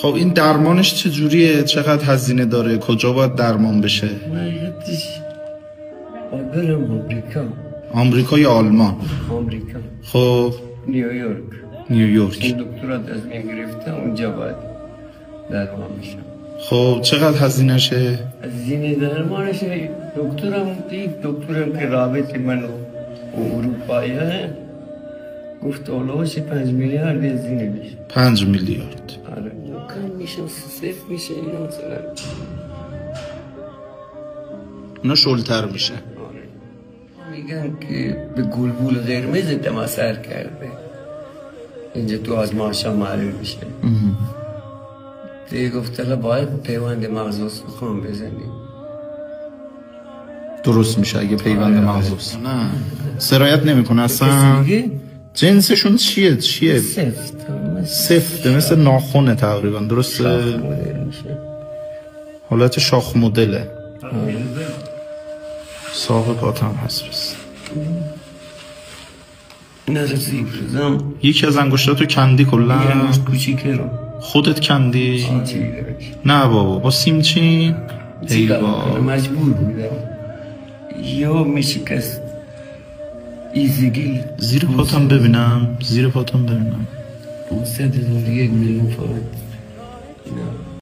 خب این درمانش چجوریه؟ چقدر هزینه داره؟ کجا باید درمان بشه؟ حقیقتش برم آمریکا یا آلمان؟ آمریکا. خب نیویورک. این دکترات از من گرفته اونجا باید درمان میشم. خب چقدر هزینهشه؟ هزینه درمانش دکترم که رابط من اروپاییه گفت اولوش 5 میلیارد هزینه میشه. 5 میلیارد. آره کم میشه، صفر میشه اینا مثلا. اونا شلتر میشه. آره میگن که به گلبول قرمز دم اثر کرده، اینجا تو آزمایشا معلوم میشه. دیگه گفت حالا باید پیوند مغز استخوان بزنیم. درست میشه اگه پیوند مغز استخوان. نه سرایت نمیکنه اصلا. جنسشون چیه؟ سفته مثل ناخونه تقریبا. درسته؟ حالت شاخ مدله. ساق پاتم هست بس. یکی از انگشتاتو کندی کلا؟ خودت کندی؟ نه بابا با سیمچین؟ ای بابا مجبور بودم یا میشکست ایزگیل. زیر پاتم ببینم. 100,000 1 میلیون فقط.